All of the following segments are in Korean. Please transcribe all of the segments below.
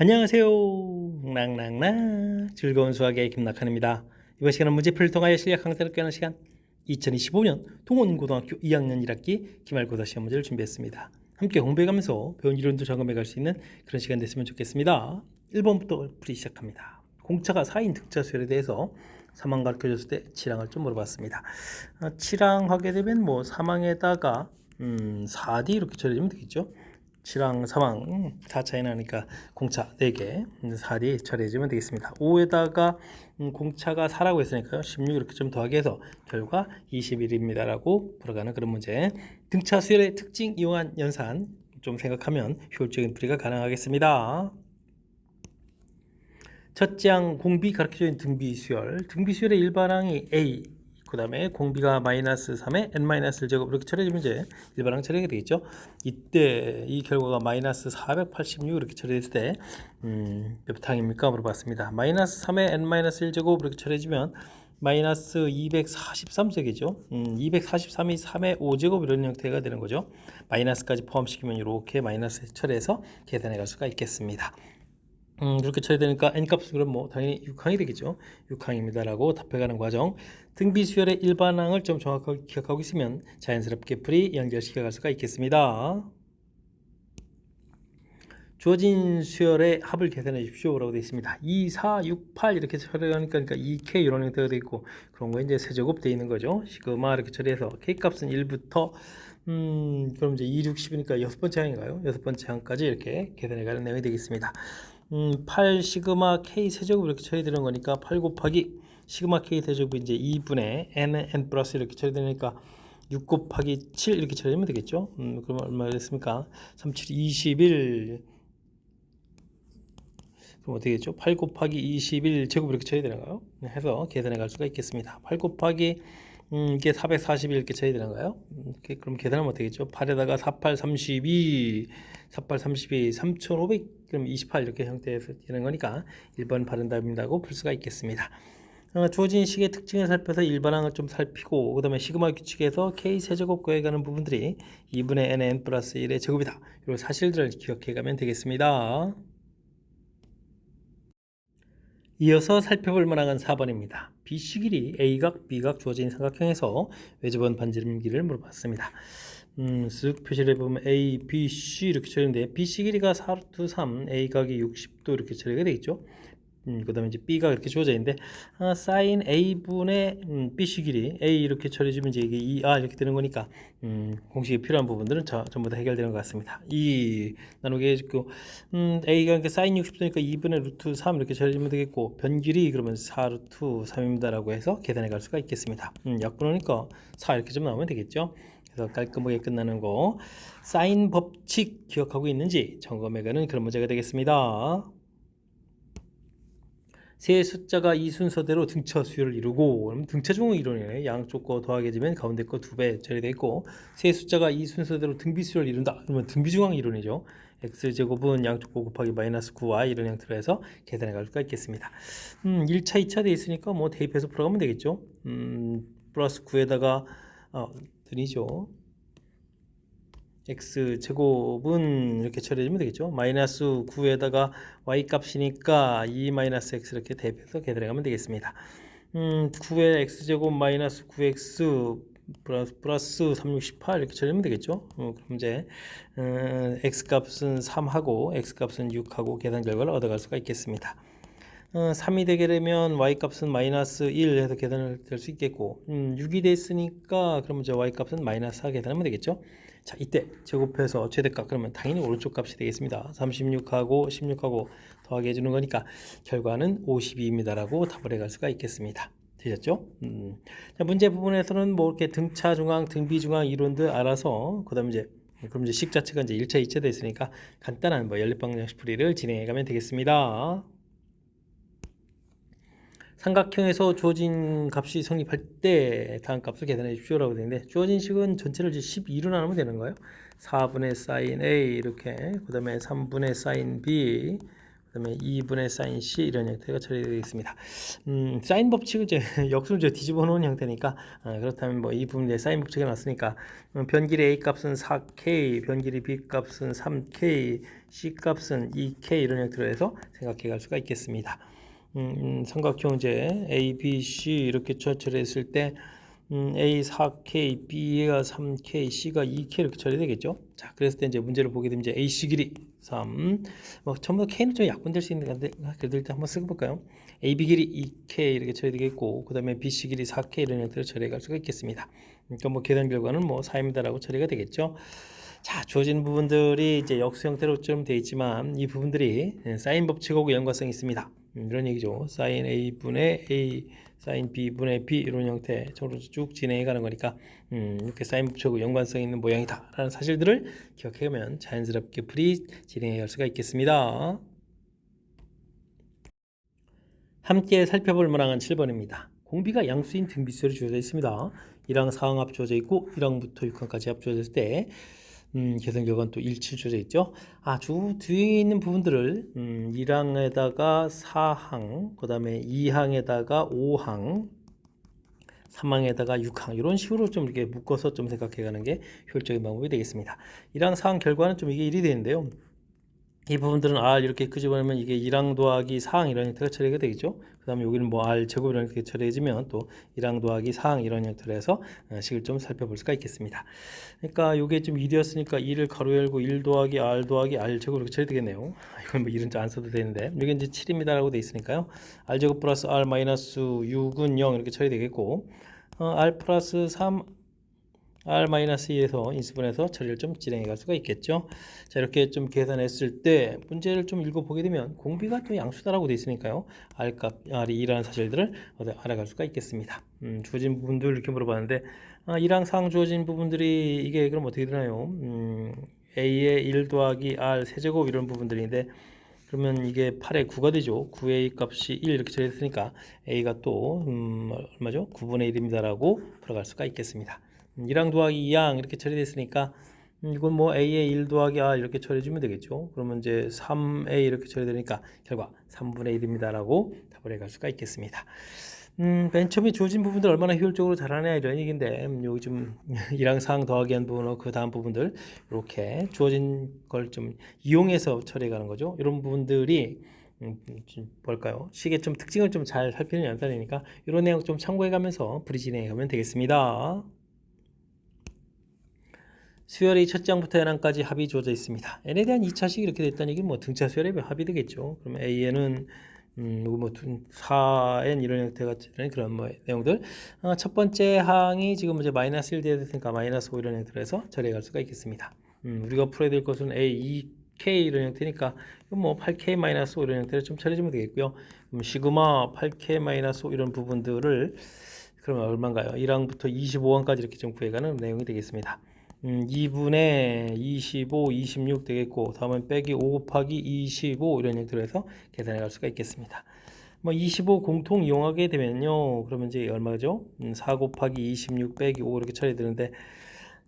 안녕하세요. 낭낭낭 즐거운 수학의 김낙한입니다. 이번 시간은 문제풀이를 통하여 실력 강사를 꾀하는 시간 2025년 동원고등학교 2학년 1학기 기말고사 시험 문제를 준비했습니다. 함께 공부해가면서 배운 이론도 점검해갈 수 있는 그런 시간 됐으면 좋겠습니다. 1번부터 풀이 시작합니다. 공차가 4인 등차수열에 대해서 사망 가르쳐줬을 때 치랑을 좀 물어봤습니다. 치랑하게 되면 사망에다가 4D 이렇게 처리하면 되겠죠. 7항 3항 4차이 나니까 공차 4개 4리 처리해주면 되겠습니다. 5에다가 공차가 4라고 했으니까요 16 이렇게 좀 더하기 해서 결과 21입니다 라고 풀어가는 그런 문제. 등차 수열의 특징 이용한 연산 좀 생각하면 효율적인 풀이가 가능하겠습니다. 첫째 항 공비 가르쳐준 등비 수열, 등비 수열의 일반항이 A, 그 다음에 공비가 마이너스 3에 n-1제곱 이렇게 처리해주면 이제 일반항 처리가 되겠죠. 이때 이 결과가 마이너스 486 이렇게 처리했을 때 몇 항입니까? 물어봤습니다. 마이너스 3에 n-1제곱 이렇게 처리해주면 마이너스 243제곱이죠. 243이 3의 5제곱 이런 형태가 되는 거죠. 마이너스까지 포함시키면 이렇게 마이너스 처리해서 계산해 갈 수가 있겠습니다. 이렇게 쳐야 되니까 n값은 그럼 당연히 6항이 되겠죠. 6항입니다 라고 답해가는 과정. 등비 수열의 일반항을 좀 정확하게 기억하고 있으면 자연스럽게 풀이 연결시켜 갈 수가 있겠습니다. 주어진 수열의 합을 계산해 주십시오 라고 되어 있습니다. 2, 4, 6, 8 이렇게 처리하니까 그러니까 2k 이런 형태가 되어 있고 그런 거 이제 세제곱 되어 있는 거죠. 시그마 이렇게 처리해서 k 값은 1부터 그럼 이제 2, 6, 10이니까 6번째 항인가요? 6번째 항까지 이렇게 계산해 가는 내용이 되겠습니다. 8 시그마 k 세제곱 이렇게 처리되는 거니까 8 곱하기 시그마 k 세제곱이 이제 2분의 n 플러스 이렇게 처리되니까 6 곱하기 7 이렇게 처리하면 되겠죠. 그러면 얼마가 됐습니까? 3, 7, 21. 그럼 어떻게 되겠죠? 8 곱하기 21 제곱 이렇게 처리되는가요? 해서 계산해 갈 수가 있겠습니다. 8 곱하기 이게 441 이렇게 쳐야 되는가요? 그럼 계산하면 어떻게 되겠죠? 8에다가 48, 32, 48, 32, 3500, 그럼 28 이렇게 형태에서 되는 거니까 1번 바른 답입니다고 풀 수가 있겠습니다. 주어진 식의 특징을 살펴서 일반항을 좀 살피고 그 다음에 시그마 규칙에서 k 세제곱 구해가는 부분들이 2분의 n 플러스 1의 제곱이다. 이런 사실들을 기억해 가면 되겠습니다. 이어서 살펴볼 만한 4번입니다. BC 길이 A각, B각 주어진 삼각형에서 외접원 반지름길을 물어봤습니다. 쓱 표시를 해보면 A, B, C 이렇게 처리인데 BC 길이가 4루트 3, A각이 60도 이렇게 처리가 되겠죠. 그 다음에 이제 B가 이렇게 주어져 있는데 사인 A분의 BC 길이 A 이렇게 처리해주면 이제 이게 2R 이렇게 되는 거니까 공식이 필요한 부분들은 전부 다 해결되는 것 같습니다. 2 나누기 해주고 A가 이렇게 사인 60도니까 2분의 루트 3 이렇게 처리해주면 되겠고 변길이 그러면 4루트 3입니다 라고 해서 계산해 갈 수가 있겠습니다. 약분하니까 4 이렇게 좀 나오면 되겠죠. 그래서 깔끔하게 끝나는 거 사인 법칙 기억하고 있는지 점검해 가는 그런 문제가 되겠습니다. 세 숫자가 이 순서대로 등차 수열을 이루고, 그럼 등차 중응 이론이네. 양쪽 거 더하게 되면 가운데 거 2배 처리되어 있고, 세 숫자가 이 순서대로 등비 수열을 이룬다. 그러면 등비 중앙 이론이죠. x제곱은 양쪽 거 곱하기 마이너스 9y 이런 형태로 해서 계산해 갈 수가 있겠습니다. 1차, 2차 돼 있으니까 대입해서 풀어가면 되겠죠. 플러스 9에다가 드리죠. x제곱은 이렇게 처리해주면 되겠죠. 마이너스 9에다가 y 값이니까 2 마이너스 x 이렇게 대입해서 계산하면 되겠습니다. 9의 x제곱 마이너스 9x 플러스 368 이렇게 처리하면 되겠죠. 그럼 이제 x 값은 3하고 x 값은 6하고 계산 결과를 얻어갈 수가 있겠습니다. 3이 되게 되면 y 값은 마이너스 1 해서 계산을 될 수 있겠고 6이 됐으니까 그러면 저 y 값은 마이너스 4 계산하면 되겠죠. 자, 이때 제곱해서 최대값 그러면 당연히 오른쪽 값이 되겠습니다. 36하고 16하고 더하게 해주는 거니까 결과는 52입니다 라고 답을 해갈 수가 있겠습니다. 되셨죠? 자, 문제 부분에서는 이렇게 등차 중앙, 등비 중앙 이론들 알아서 그 다음에 그럼 이제 식 자체가 이제 1차, 2차 돼 있으니까 간단한 연립방정식 풀이를 진행해 가면 되겠습니다. 삼각형에서 주어진 값이 성립할 때 다음 값을 계산해 주십시오라고 되는데 주어진 식은 전체를 12로 나누면 되는 거예요. 4분의 사인 A 이렇게 그 다음에 3분의 사인 B 그 그다음에 2분의 사인 C 이런 형태가 처리되겠습니다. 사인 법칙을 이제 역수를 뒤집어 놓은 형태니까 그렇다면 뭐 이 부분에 사인 법칙이 나왔으니까 변길이 A 값은 4K, 변길이 B 값은 3K, C 값은 2K 이런 형태로 해서 생각해 갈 수가 있겠습니다. 삼각형제 A, B, C 이렇게 처리했을 때 A 4K, B가 3K, C가 2K 이렇게 처리되겠죠. 자, 그랬을 때 이제 문제를 보게 되면 이제 AC 길이 3, 뭐 전부 다 K는 좀 약분될 수 있는 건데 그래도 일단 한번 쓰고 볼까요? AB 길이 2K 이렇게 처리되겠고, 그 다음에 BC 길이 4K 이런 형태로 처리할 수가 있겠습니다. 그러니까 뭐 계산 결과는 뭐 4입니다라고 처리가 되겠죠. 자, 주어진 부분들이 이제 역수 형태로 좀 되어 있지만 이 부분들이 사인 법칙하고 연관성이 있습니다. 이런 얘기죠. 사인 A분의 A, 사인 B분의 B 이런 형태로 쭉 진행해 가는 거니까 이렇게 사인 법칙하고 연관성이 있는 모양이다 라는 사실들을 기억해가면 자연스럽게 풀이 진행해 갈 수가 있겠습니다. 함께 살펴볼 문항은 7번입니다. 공비가 양수인 등비수열이 주어져 있습니다. 1항 4항 앞 주어져 있고 1항부터 6항까지 앞 주어졌을 때 계산 결과는 또 1, 7 주어져 있죠. 주 뒤에 있는 부분들을 1항에다가 4항, 그 다음에 2항에다가 5항, 3항에다가 6항 이런 식으로 좀 이렇게 묶어서 좀 생각해 가는 게 효율적인 방법이 되겠습니다. 1항 4항 결과는 좀 이게 1이 되는데요. 이 부분들은 R 이렇게 끄집어내면 이게 1항 더하기 4항 이런 형태가 처리가 되겠죠. 그 다음에 여기는 뭐 R 제곱 이런 형태가 처리해지면 또 1항 더하기 4항 이런 형태로 해서 식을 좀 살펴볼 수가 있겠습니다. 그러니까 이게 좀 1이었으니까 2를 가로 열고 1 더하기 R 더하기 R 제곱 이렇게 처리되겠네요. 이건 뭐 1은 안 써도 되는데 여기 이제 7입니다 라고 돼 있으니까요. R 제곱 플러스 R 마이너스 6은 0 이렇게 처리되겠고 R 플러스 3 R-2에서 인수분해서 처리를 좀 진행해 갈 수가 있겠죠. 자, 이렇게 좀 계산했을 때 문제를 좀 읽어보게 되면 공비가 또 양수다라고 되어 있으니까요. R값, R이 2라는 사실들을 알아갈 수가 있겠습니다. 주어진 부분들 이렇게 물어봤는데 1항 4항 주어진 부분들이 이게 그럼 어떻게 되나요? A의 1 더하기 R 세제곱 이런 부분들인데 그러면 이게 8의 9가 되죠. 9A 값이 1 이렇게 처리했으니까 A가 또 얼마죠? 9분의 1입니다 라고 풀어갈 수가 있겠습니다. 1항 더하기 2항 이렇게 처리됐으니까 이건 뭐 A의 1 더하기 R 이렇게 처리해주면 되겠죠. 그러면 이제 3A 이렇게 처리되니까 결과 3분의 1입니다 라고 답을 해갈 수가 있겠습니다. 맨 처음에 주어진 부분들 얼마나 효율적으로 잘하냐 이런 얘기인데 여기 좀 1항 4항 더하기 한 부분하고 그 다음 부분들 이렇게 주어진 걸 좀 이용해서 처리해 가는 거죠. 이런 부분들이 뭘까요? 식의 좀 특징을 좀 잘 살피는 연산이니까 이런 내용 좀 참고해 가면서 풀이 진행해 가면 되겠습니다. 수열의 첫 장부터 n항까지 합이 주어져 있습니다. n에 대한 2차식 이렇게 됐다는 얘기는 뭐 등차 수열의 합이 되겠죠. 그러면 an은 뭐 4n 이런 형태가 되는 그런 뭐 내용들. 첫 번째 항이 지금 이제 마이너스 1 되었으니까 마이너스 5 이런 형태로 해서 처리해 갈 수가 있겠습니다. 우리가 풀어야 될 것은 a 2k 이런 형태니까 뭐 8k 마이너스 5 이런 형태로 좀 처리해주면 되겠고요. 시그마 8k 마이너스 5 이런 부분들을 그러면 얼마인가요? 1항부터 25항까지 이렇게 좀 구해가는 내용이 되겠습니다. 2분의 25, 26 되겠고 다음은 빼기 5 곱하기 25 이런 형태로 해서 계산해 갈 수가 있겠습니다. 뭐 25 공통 이용하게 되면요. 그러면 이제 얼마죠? 4 곱하기 26 빼기 5 이렇게 처리되는데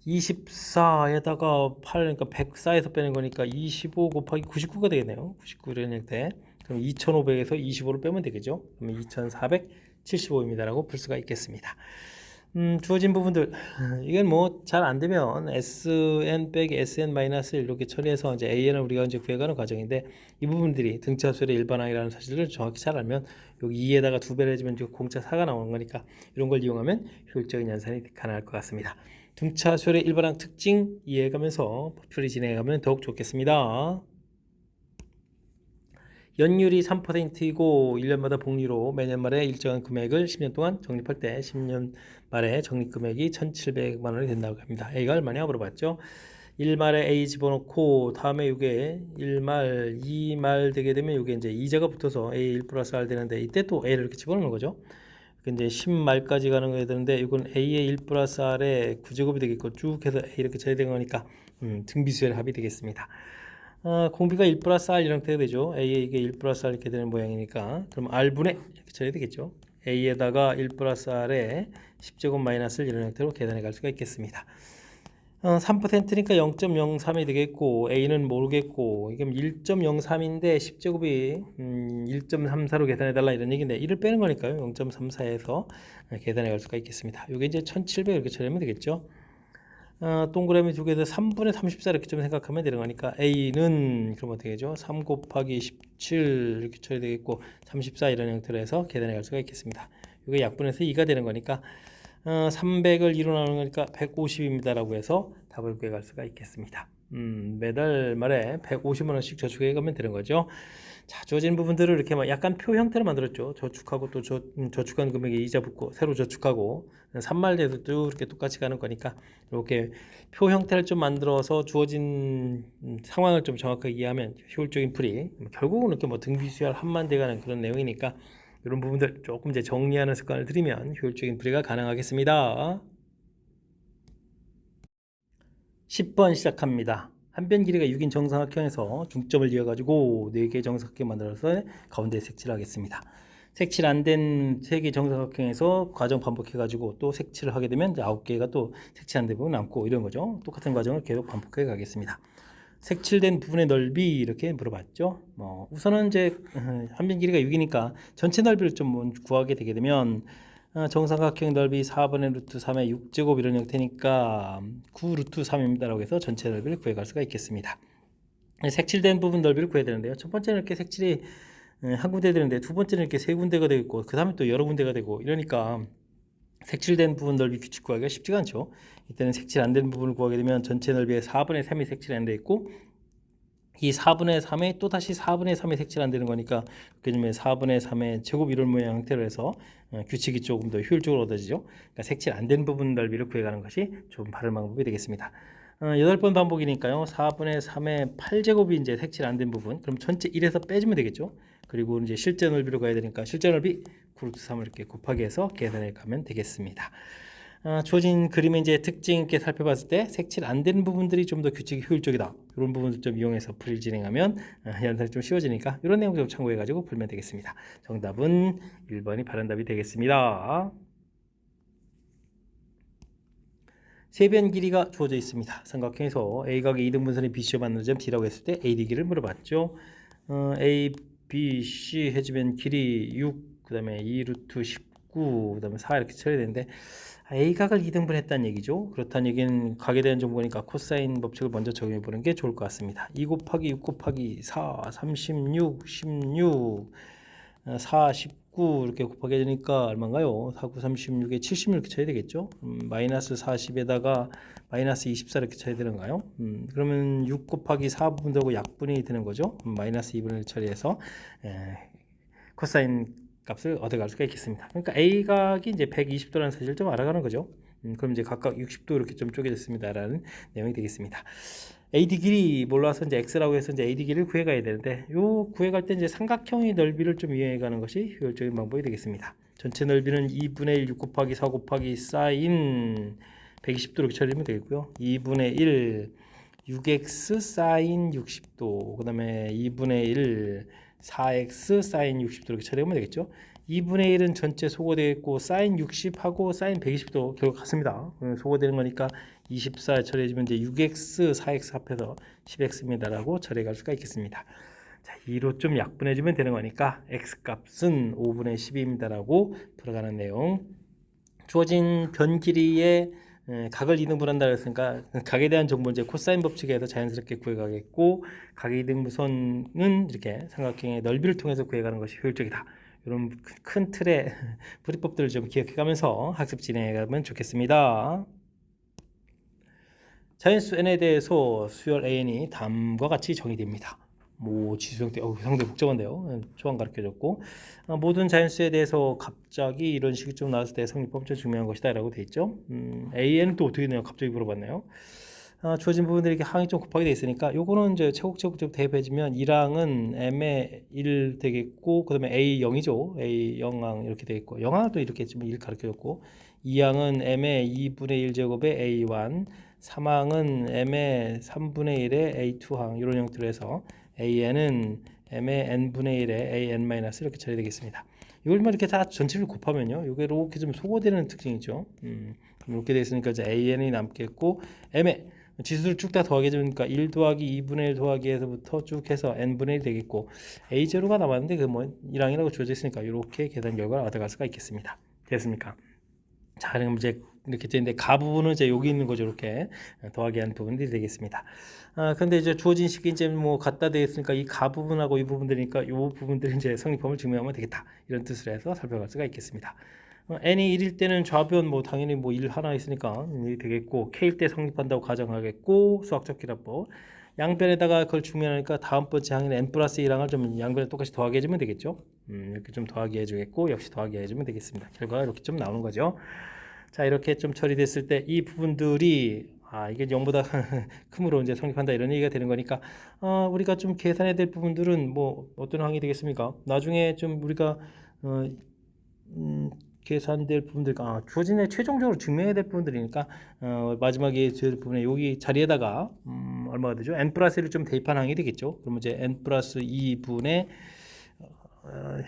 24에다가 8 그러니까 104에서 빼는 거니까 25 곱하기 99가 되겠네요. 99 이런 형태. 그럼 2500에서 25를 빼면 되겠죠. 그러면 2475입니다 라고 풀 수가 있겠습니다. 주어진 부분들 이건 뭐 잘 안 되면 SN 빼기 SN 마이너스 이렇게 처리해서 이제 AN을 우리가 이제 구해가는 과정인데 이 부분들이 등차수열의 일반항이라는 사실을 정확히 잘 알면 여기 2에다가 2배를 해주면 공짜 4가 나오는 거니까 이런 걸 이용하면 효율적인 연산이 가능할 것 같습니다. 등차수열의 일반항 특징 이해해가면서 풀이 진행해가면 더욱 좋겠습니다. 연율이 3%이고 1년마다 복리로 매년 말에 일정한 금액을 10년 동안 적립할 때 10년 말에 적립 금액이 1,700만 원이 된다고 합니다. A가 얼마냐 물어봤죠. 1말에 A 집어넣고 다음에 이게 1말, 2말 되게 되면 이게 이제 이자가 붙어서 A 1 플러스 R 되는데 이때 또 A를 이렇게 집어넣는 거죠. 이제 10말까지 가는 거야 되는데 이건 A의 1 플러스 R의 9제곱이 되겠고 쭉 해서 A 이렇게 처리된 거니까 등비수열 합이 되겠습니다. 공비가 1 플러스 R 이런 형태가 되죠. A에 이게 1 플러스 R 이렇게 되는 모양이니까 그럼 R분의 이렇게 처리 되겠죠. A에다가 1 플러스 R에 10제곱 마이너스를 이런 형태로 계산해 갈 수가 있겠습니다. 3%니까 0.03이 되겠고 A는 모르겠고 이건 1.03인데 10제곱이 1.34로 계산해 달라 이런 얘기인데 1을 빼는 거니까요. 0.34에서 계산해 갈 수가 있겠습니다. 이게 이제 1700 이렇게 처리하면 되겠죠. 동그라미 두 개에서 3분의 34 이렇게 좀 생각하면 되는 거니까 A는 그럼 어떻게 되죠? 3 곱하기 17 이렇게 처리되겠고 34 이런 형태로 해서 계산해 갈 수가 있겠습니다. 이게 약분해서 2가 되는 거니까 300을 2로 나누는 거니까 150입니다 라고 해서 답을 구해갈 수가 있겠습니다. 매달 말에 150만 원씩 저축해 가면 되는 거죠. 자, 주어진 부분들을 이렇게 막 약간 표 형태로 만들었죠. 저축하고 또 저축한 금액에 이자 붙고 새로 저축하고 산말대도 쭉 이렇게 똑같이 가는 거니까 이렇게 표 형태를 좀 만들어서 주어진 상황을 좀 정확하게 이해하면 효율적인 풀이 결국은 이렇게 뭐 등비수열 한만대 가는 그런 내용이니까 이런 부분들 조금 이제 정리하는 습관을 들이면 효율적인 풀이가 가능하겠습니다. 10번 시작합니다. 한 변 길이가 6인 정삼각형에서 중점을 이어가지고 4개의 정삼각형 만들어서 가운데 색칠을 하겠습니다. 색칠 안 된 3개 정삼각형에서 과정 반복해가지고 또 색칠을 하게 되면 9개가 또 색칠 안 된 부분 남고 이런 거죠. 똑같은 과정을 계속 반복해 가겠습니다. 색칠된 부분의 넓이 이렇게 물어봤죠. 우선은 이제 한 변 길이가 6이니까 전체 넓이를 좀 구하게 되게 되면 정삼각형 넓이 4분의 루트 3의 6제곱 이런 형태니까 9 루트 3입니다 라고 해서 전체 넓이를 구해갈 수가 있겠습니다. 색칠된 부분 넓이를 구해야 되는데요. 첫 번째는 이렇게 색칠이 한 군데 되는데 두 번째는 이렇게 세 군데가 되고 그 다음에 또 여러 군데가 되고 이러니까 색칠된 부분 넓이 규칙 구하기가 쉽지가 않죠. 이때는 색칠 안 된 부분을 구하게 되면 전체 넓이의 4분의 3이 색칠 안 돼 있고 이 4분의 3에 또다시 4분의 3이 색칠 안 되는 거니까 그렇게 되면 4분의 3의 제곱 이런 모양 형태로 해서 규칙이 조금 더 효율적으로 얻어지죠. 그러니까 색칠 안 된 부분 넓이를 구해가는 것이 좀 바른 방법이 되겠습니다. 8번 반복이니까요. 4분의 3의 8제곱이 이제 색칠 안 된 부분. 그럼 전체 1에서 빼주면 되겠죠. 그리고 이제 실제 넓이로 가야 되니까 실제 넓이 9루트 3을 이렇게 곱하기 해서 계산해 가면 되겠습니다. 주어진 그림의 이제 특징 이렇게 살펴봤을 때 색칠 안 된 부분들이 좀 더 규칙이 효율적이다. 이런 부분들 좀 이용해서 풀이를 진행하면 연산이 좀 쉬워지니까 이런 내용 좀 참고해 가지고 풀면 되겠습니다. 정답은 1번이 바른 답이 되겠습니다. 세변 길이가 주어져 있습니다. 삼각형에서 A각의 2등분선의 BC와 만나는 점 D라고 했을 때 AD 길이를 물어봤죠. A, B, C 해주면 길이 6, 그 다음에 2루트 19, 그 다음에 4 이렇게 처리해야 되는데 A각을 2등분 했다는 얘기죠. 그렇다는 얘기는 각에 대한 정보니까 코사인 법칙을 먼저 적용해 보는 게 좋을 것 같습니다. 2 곱하기 6 곱하기 4, 36, 16, 4, 19 이렇게 곱하게 되니까 얼마인가요? 4, 9, 36에 76 이렇게 쳐야 되겠죠? 마이너스 40에다가 마이너스 24 이렇게 쳐야 되는가요? 그러면 6 곱하기 4 부분하고 약분이 되는 거죠? 마이너스 2분의 1 처리해서 코사인 값을 얻어갈 수가 있겠습니다. 그러니까 A각이 이제 120도라는 사실을 좀 알아가는 거죠. 그럼 이제 각각 60도 이렇게 좀 쪼개졌습니다라는 내용이 되겠습니다. AD 길이 몰라서 이제 X라고 해서 이제 AD 길이를 구해가야 되는데 요 구해갈 때 이제 삼각형의 넓이를 좀 이용해가는 것이 효율적인 방법이 되겠습니다. 전체 넓이는 2분의 1 6 곱하기 4 곱하기 사인 120도 이렇게 처리하면 되겠고요. 2분의 1 6x 사인 60도 그 다음에 2분의 1 4x 사인 60도 이렇게 처리하면 되겠죠. 2분의 1은 전체 소거되겠고 사인 60하고 사인 120도 결국 같습니다. 소거되는 거니까 24 처리해주면 이제 6x 4x 합해서 10x입니다 라고 처리해 갈 수가 있겠습니다. 자, 2로 좀 약분해주면 되는 거니까 x값은 5분의 10입니다 라고 들어가는 내용. 주어진 변 길이의 각을 2등분한다 그랬으니까 각에 대한 정보 이제 코사인 법칙에 서 자연스럽게 구해가겠고 각의 2등분선은 이렇게 삼각형의 넓이를 통해서 구해가는 것이 효율적이다. 이런 큰 틀의 풀이법들을 좀 기억해가면서 학습 진행해가면 좋겠습니다. 자연수 n에 대해서 수열 an이 다음과 같이 정의됩니다. 지수 형태, 상당히 복잡한데요. 초안 가르쳐줬고 모든 자연수에 대해서 갑자기 이런 식이 좀 나왔을 때 성립법 좀 중요한 것이다 라고 되어 있죠. AN은 또 어떻게 되나요? 갑자기 물어봤네요. 주어진 부분들이 이렇게 항이 좀 곱하게 되어 있으니까 요거는 이제 차곡차곡 좀 대입해주면 1항은 m의 1 되겠고 그 다음에 A0이죠. A0항 이렇게 되겠고 0항도 이렇게 좀 1 가르쳐줬고 2항은 m의 2분의 1제곱에 A1 3항은 m의 3분의 1의 A2항 이런 형태로 해서 AN은 m의 n분의 1에 AN- 이렇게 처리되겠습니다. 이걸 이렇게 다 전체를 곱하면요, 이게 이렇게 좀 소거되는 특징이 있죠. 이렇게 돼 있으니까 이제 AN이 남겠고, M에 지수를 쭉 다 더하게 해주니까 1 더하기 2분의 1 더하기에서부터 쭉 해서 n분의 1 되겠고, A0가 남았는데 그 뭐 1항이라고 주어져 있으니까 이렇게 계산 결과를 얻어갈 수가 있겠습니다. 됐습니까? 자, 그럼 이제 이렇게 되는데 가 부분은 이제 여기 있는 거죠. 이렇게 더하기 하는 부분들이 되겠습니다. 근데 이제 주어진 식이 이제 뭐 갖다 되어 있으니까 이 가 부분하고 이 부분들이니까 이 부분들이 이제 성립함을 증명하면 되겠다. 이런 뜻으로 해서 살펴볼 수가 있겠습니다. n이 1일 때는 좌변 뭐 당연히 뭐 1 하나 있으니까 1이 되겠고, k일 때 성립한다고 가정하겠고, 수학적 기납법 양변에다가 그걸 증명하니까 다음번째 항인 n 플러스 1항을 좀 양변에 똑같이 더하게 해주면 되겠죠. 이렇게 좀 더하게 해주겠고, 역시 더하게 해주면 되겠습니다. 결과가 이렇게 좀 나오는 거죠. 자, 이렇게 좀 처리됐을 때 이 부분들이 이게 0보다 크므로 이제 성립한다 이런 얘기가 되는 거니까, 우리가 좀 계산해야 될 부분들은 뭐 어떤 항이 되겠습니까? 나중에 좀 우리가 계산될 부분들, 주어진 최종적으로 증명해야 될 부분들이니까 마지막에 될 부분에 여기 자리에다가 얼마가 되죠? n 플러스 1을 좀 대입한 항이 되겠죠. 그러면 이제 n 플러스 2분의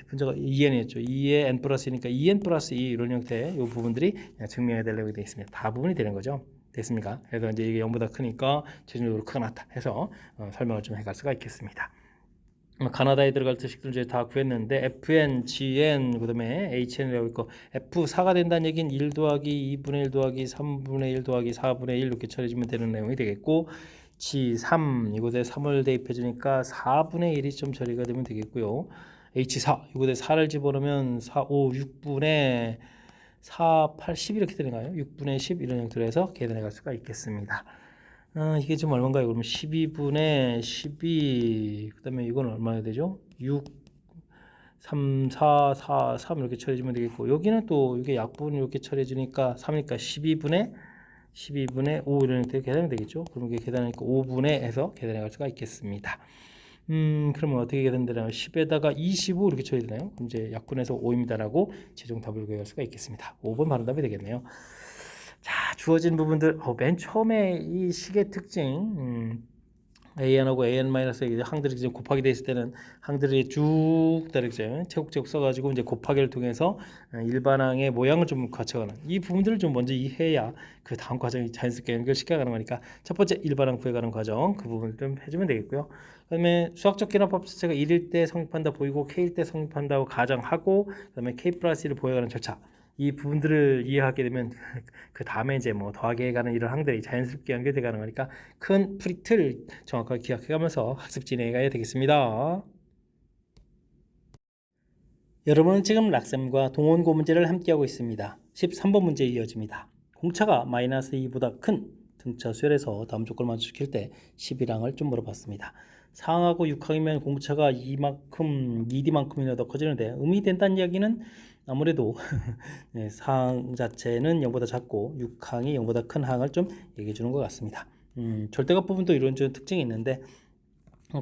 분자가 2n이었죠. 2에 n 플러스 2니까 2n 플러스 2 이런 형태의 이 부분들이 증명해야 될 내용이 되어 있습니다. 다 부분이 되는 거죠. 됐습니까? 그래서 이제 이게 0보다 크니까 최종적으로 크가 낫다 해서 설명을 좀 해갈 수가 있겠습니다. 가나다에 들어갈 뜻식들 이제 다 구했는데, FN, GN, 그 다음에 HN이라고 있고, F4가 된다는 얘기는 1 더하기 2분의 1 더하기 3분의 1 더하기 4분의 1 이렇게 처리해주면 되는 내용이 되겠고, G3 이곳에 3을 대입해 주니까 4분의 1이 좀 처리가 되면 되겠고요. H4 이곳에 4를 집어넣으면 4, 5, 6분의 4, 8, 10 이렇게 되는가요? 6분의 10 이런 형태로 해서 계산해 갈 수가 있겠습니다. 이게 지금 얼마인가요? 그러면 12분의 12, 그 다음에 이건 얼마나 되죠? 6, 3, 4, 4, 3 이렇게 처리해주면 되겠고, 여기는 또 이게 약분 이렇게 처리해주니까 3이니까 12분의 5 이런 형태로 계산이 되겠죠? 그럼 이게 계산하니까 5분의 해서 계산해 갈 수가 있겠습니다. 그러면 어떻게 계산되나요? 10에다가 25 이렇게 처리되나요? 그럼 이제 약분해서 5입니다라고 최종 답을 구할 수가 있겠습니다. 5번 바로 답이 되겠네요. 자, 주어진 부분들, 맨 처음에 이 식의 특징, AN하고 AN-A 항들이 이제 곱하기 돼 있을 때는 항들이 쭉 다르죠. 체곱체곱 써가지고 이제 곱하기를 통해서 일반항의 모양을 좀 갖춰가는 이 부분들을 좀 먼저 이해해야 그 다음 과정이 자연스럽게 연결시켜가는 거니까 첫 번째 일반항 구해가는 과정 그 부분을 좀 해주면 되겠고요. 그다음에 수학적 기납법 자체가 1일 때 성립한다 보이고 K일 때 성립한다고 가정하고, 그다음에 K 플러스 1을 보여가는 절차, 이 부분들을 이해하게 되면 그 다음에 이제 뭐 더하게 가는 이런 항들이 자연스럽게 연결돼 가는 거니까 큰 풀이틀 정확하게 기억해가면서 학습 진행해야 되겠습니다. 여러분은 지금 락셈과 동원고 문제를 함께하고 있습니다. 13번 문제 이어집니다. 공차가 마이너스 2보다 큰 등차 수열에서 다음 조건을 만족시킬 때 11항을 좀 물어봤습니다. 4항하고 6항이면 공차가 2D만큼이나 더 커지는데, 의미 된다는 이야기는 아무래도 4항 자체는 0보다 작고 6항이 0보다 큰 항을 좀 얘기해 주는 것 같습니다. 절대값 부분도 이런 특징이 있는데,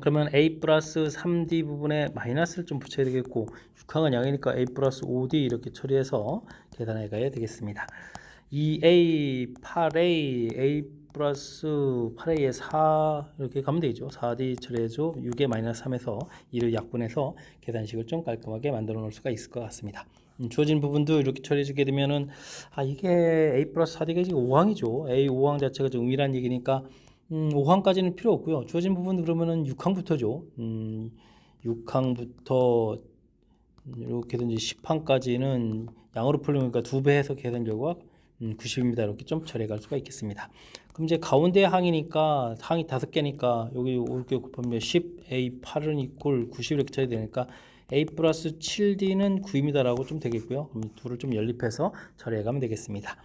그러면 a 플러스 3d 부분에 마이너스를 좀 붙여야 되겠고, 6항은 양이니까 a 플러스 5d 이렇게 처리해서 계산해 가야 되겠습니다. 2a, 8a, a 플러스 8a에 4 이렇게 가면 되죠. 4d 처리해줘 6에 마이너스 3에서 2를 약분해서 계산식을 좀 깔끔하게 만들어 놓을 수가 있을 것 같습니다. 주어진 부분도 이렇게 처리해주게 되면은 이게 a 플러스 4d가 지금 5항이죠. a 5항 자체가 좀 의미란 얘기니까 5항까지는 필요 없고요. 주어진 부분 그러면은 6항부터죠. 6항부터 이렇게 든지 10항까지는 양으로 풀리니까 2배 해서 계산 결과 90입니다. 이렇게 좀 처리해 갈 수가 있겠습니다. 그럼 이제 가운데 항이니까 항이 5개니까 여기 이렇게 곱하면 10, A 8은 이꼴 90 이렇게 처리되니까 A 플러스 7D는 9입니다 라고 좀 되겠고요. 그럼 둘을 좀 연립해서 처리해 가면 되겠습니다.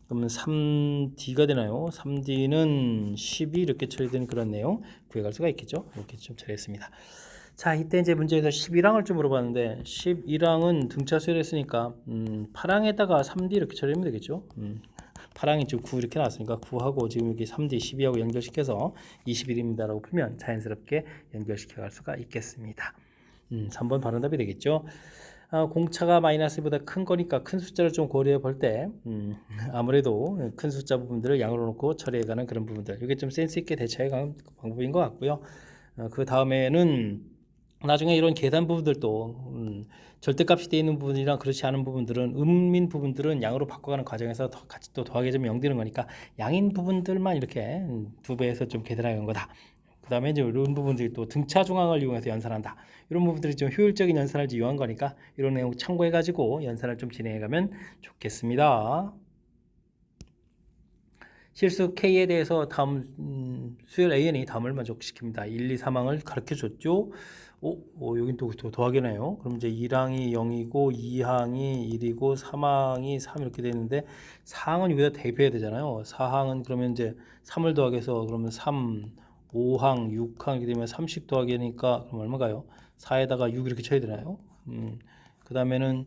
그러면 3D가 되나요? 3D는 12 이렇게 처리되는 그런 내용 구해갈 수가 있겠죠. 이렇게 좀 처리했습니다. 자, 이때 이제 문제에서 11항을 좀 물어봤는데, 11항은 등차 수열했으니까 8항에다가 3D 이렇게 처리하면 되겠죠. 8항이 지금 9 이렇게 나왔으니까 9하고 지금 여기 3D 12하고 연결시켜서 21입니다 라고 풀면 자연스럽게 연결시켜 갈 수가 있겠습니다. 3번 바로 답이 되겠죠. 공차가 마이너스보다 큰 거니까 큰 숫자를 좀 고려해 볼 때 아무래도 큰 숫자 부분들을 양으로 놓고 처리해가는 그런 부분들, 이게 좀 센스 있게 대처해가는 방법인 것 같고요. 그 다음에는 나중에 이런 계산 부분들도 절대값이 되어 있는 부분이랑 그렇지 않은 부분들은 음인 부분들은 양으로 바꿔가는 과정에서 같이 또 더하게 되면 0 되는 거니까 양인 부분들만 이렇게 2배에서 좀 계산하는 거다. 그 다음에 이제 이런 부분들이 또 등차 중앙을 이용해서 연산한다. 이런 부분들이 좀 효율적인 연산을 이용한 거니까 이런 내용 참고해가지고 연산을 좀 진행해가면 좋겠습니다. 실수 K에 대해서 다음 수열 AN이 다음을 만족시킵니다. 1, 2, 3항을 가르쳐줬죠. 여긴 또 더하기네요. 그럼 이제 1항이 0이고 2항이 1이고 3항이 3 이렇게 되는데 4항은 여기다 대입해야 되잖아요. 4항은 그러면 이제 3을 더하기해서 그러면 3, 5항, 6항 이렇게 되면 30 더하기니까 그럼 얼마가요? 4에다가 6 이렇게 쳐야 되나요? 그 다음에는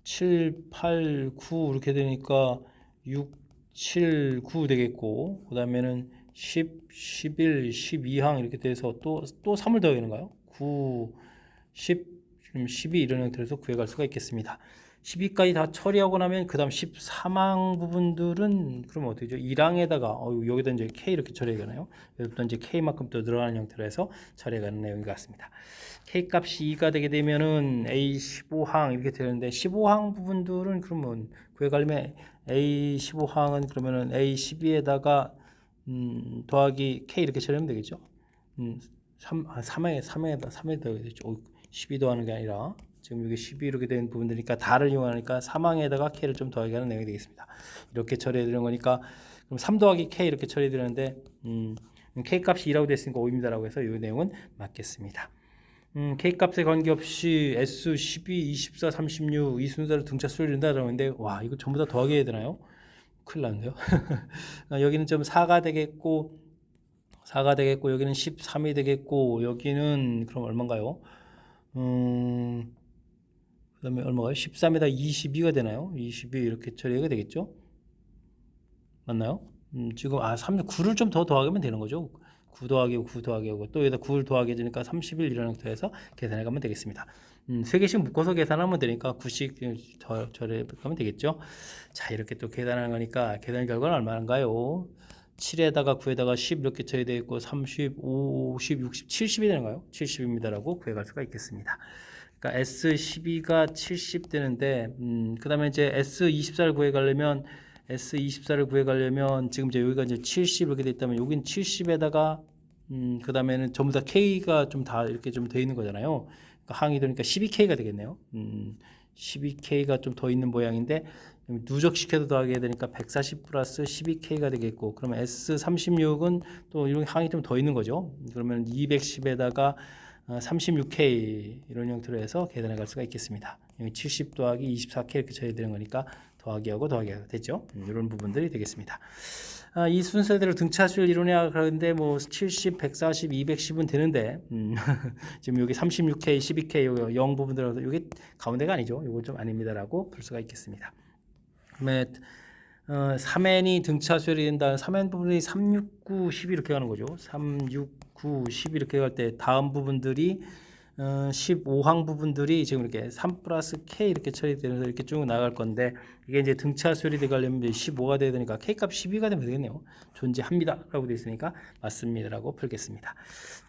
7, 8, 9 이렇게 되니까 6, 7, 9 되겠고 그 다음에는 10, 11, 12항 이렇게 돼서 또 3을 더하는가요? 9, 10, 12 이런 형태로서 구해갈 수가 있겠습니다. 12까지 다 처리하고 나면 그 다음 13항 부분들은 그럼 어떻게 되죠? 1항에다가 여기다 이제 K 이렇게 처리해가나요? 여기부터 이제 K만큼 또 늘어나는 형태로 해서 처리해가는 내용인 것 같습니다. K 값이 2가 되게 되면은 A 15항 이렇게 되는데 15항 부분들은 그러면 구해가려면 A 15항은 그러면은 A 12에다가 더하기 K 이렇게 처리하면 되겠죠? 3에다 되겠죠. 12 더하는 게 아니라 지금 여기 12 이렇게 된 부분들이니까 다를 이용하니까 3항에다가 K를 좀 더하게 하는 내용이 되겠습니다. 이렇게 처리해 드리는 거니까 그럼 3 더하기 K 이렇게 처리해 드리는데 K 값이 2라고 됐으니까 5입니다라고 해서 이 내용은 맞겠습니다. K 값에 관계없이 S 12, 24, 36 이 순서를 등차 수렴한다라고 하는데 와 이거 전부 다 더하게 해야 되나요? 큰일 났는데요. 여기는 좀 4가 되겠고 여기는 13이 되겠고 여기는 그럼 얼마인가요? 그 다음에 얼마가요? 13에다 22가 되나요? 22 이렇게 처리가 되겠죠? 맞나요? 지금 9를 좀 더 더하면 되는 거죠. 9 더하기 9 더하기 5, 또 여기다 9를 더하게 되니까 31 이런 형태에서 계산해 가면 되겠습니다. 3개씩 묶어서 계산하면 되니까 9씩 더 처리해 가면 되겠죠. 자, 이렇게 또 계산하는 거니까 계산 결과는 얼마인가요? 7에다가 9에다가 10 이렇게 처리되어 있고 30, 50, 60, 70이 되는가요? 70입니다라고 구해갈 수가 있겠습니다. 그러니까 S12가 70 되는데 그 다음에 이제 S24를 구해가려면 지금 이제 여기가 이제 70 이렇게 돼 있다면 여긴 70에다가 그 다음에는 전부 다 K가 좀 다 이렇게 좀 돼 있는 거잖아요. 그러니까 항이 되니까 12K가 되겠네요. 12K가 좀 더 있는 모양인데 누적시켜서 더하게 되니까 140 플러스 12K가 되겠고 그러면 S36은 또 이런 항이 좀 더 있는 거죠. 그러면 210에다가 36K 이런 형태로 해서 계산해 갈 수가 있겠습니다. 여기 70 더하기 24K 이렇게 쳐야 되는 거니까 더하기하고 더하기가 됐죠. 이런 부분들이 되겠습니다. 이 순서대로 등차수를 이루냐 그런데 뭐 70, 140, 210은 되는데 지금 여기 36K, 12K 여기 0 부분들어서 이게 가운데가 아니죠. 이건 좀 아닙니다라고 볼 수가 있겠습니다. 그다음에 3n이 등차수열이 된다는 3n 부분이 3, 6, 9, 10 이렇게 가는 거죠. 3, 6, 9, 10 이렇게 갈 때 다음 부분들이 15항 부분들이 지금 이렇게 3 플러스 K 이렇게 처리되면서 이렇게 쭉 나갈 건데 이게 이제 등차수열이 되려면 15가 돼야 되니까 K값 12가 되면 되겠네요. 존재합니다 라고 되어 있으니까 맞습니다 라고 풀겠습니다.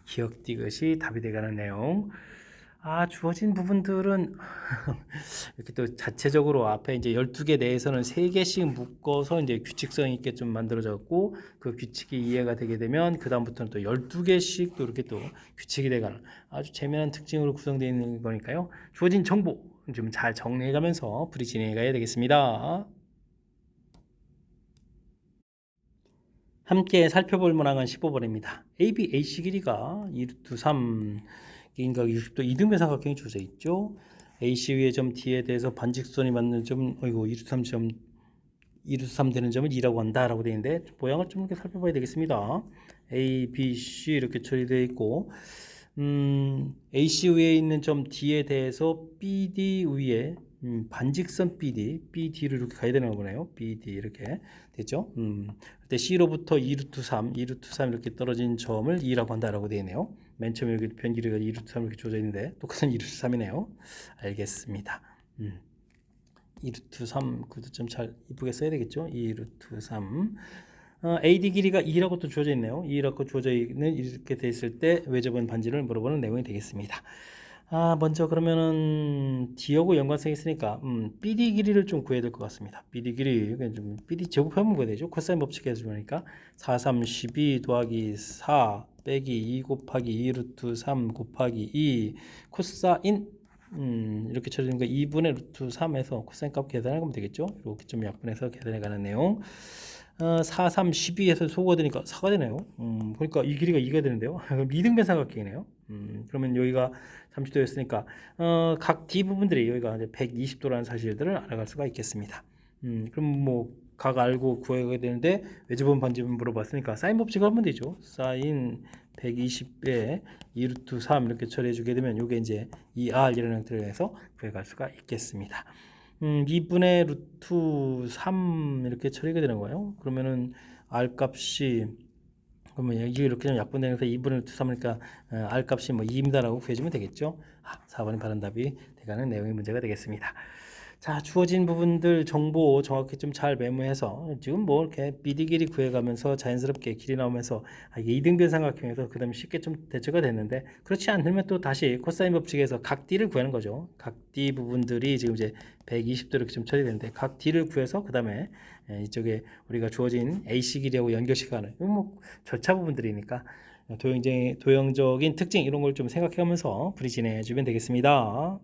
기억 디귿이 답이 되가는 내용. 주어진 부분들은 이렇게 또 자체적으로 앞에 이제 12개 내에서는 3개씩 묶어서 이제 규칙성 있게 좀 만들어졌고 그 규칙이 이해가 되게 되면 그다음부터는 또 12개씩 또 이렇게 또 규칙이 돼가는 아주 재미난 특징으로 구성되어 있는 거니까요. 주어진 정보 좀 잘 정리해 가면서 풀이 진행해 가야 되겠습니다. 함께 살펴볼 문항은 15번입니다. AB, AC 길이가 2루트 3 인각 60도 이등변 삼각형이 주어져 있죠. AC 위의 점 D에 대해서 반직선이 맞는 점, 2루트 3 되는 점을 2라고 한다라고 되어 있는데 모양을 좀 이렇게 살펴봐야 되겠습니다. A, B, C 이렇게 처리되어 있고 AC 위에 있는 점 D에 대해서 BD 위에 반직선 BD를 이렇게 가야 되는 거네요. BD 이렇게 됐죠. 그때 C로부터 2루트 3 이렇게 떨어진 점을 2라고 한다라고 되어 있네요. 맨 처음에 여기 변 길이가 2루트 3 이렇게 주어져 있는데 똑같은 2루트 3이네요. 알겠습니다. 2루트 3 구두점 잘 이쁘게 써야 되겠죠. 2루트 3 AD 길이가 2라고 또 주어져 있네요. 2라고 주어져 있는 이렇게 돼 있을 때 왜 접은 반지를 물어보는 내용이 되겠습니다. 먼저 그러면은 D하고 연관성이 있으니까 BD 길이를 좀 구해야 될 것 같습니다. BD 길이 좀 BD 제곱하면 구해야 되죠. 코사인 법칙에서 보니까 4, 3, 12 더하기 4 빼기 2 곱하기 2 루트 3 곱하기 2 코사인 이렇게 처리된 거 2분의 루트 3에서 코사인 값 계산하면 되겠죠. 이렇게 좀 약분해서 계산해 가는 내용. 4, 3, 12에서 소거가 되니까 4가 되네요. 그러니까 이 길이가 2가 되는데요. 그럼 이등변 삼각형이네요. 그러면 여기가 30도였으니까 각 D 부분들이 여기가 이제 120도라는 사실들을 알아갈 수가 있겠습니다. 그럼 뭐 각 알고 구해야 되는데 외접은 반접은 물어봤으니까 사인 법칙을 하면 되죠. 사인 120에 2 루트 3 이렇게 처리해 주게 되면 이게 이제 2R이라는 형태로 해서 구해갈 수가 있겠습니다. 2분의 루트 3 이렇게 처리가 되는 거예요. 그러면은 R 값이 그러면 이게 이렇게 좀 약분되면서 2분의 루트 3이니까 R 값이 뭐 2입니다라고 구해주면 되겠죠. 4번이 바른 답이 돼가는 내용의 문제가 되겠습니다. 자, 주어진 부분들 정보 정확히 좀 잘 메모해서 지금 뭐 이렇게 BD 길이 구해가면서 자연스럽게 길이 나오면서 이게 이등변 삼각형에서 그 다음에 쉽게 좀 대처가 됐는데 그렇지 않으면 또 다시 코사인 법칙에서 각 D를 구하는 거죠. 각 D 부분들이 지금 이제 120도 이렇게 좀 처리되는데 각 D를 구해서 그 다음에 이쪽에 우리가 주어진 AC 길이하고 연결시켜가는 이건 뭐 절차 부분들이니까 도형적인 특징 이런 걸 좀 생각해가면서 풀이 진행해주면 되겠습니다.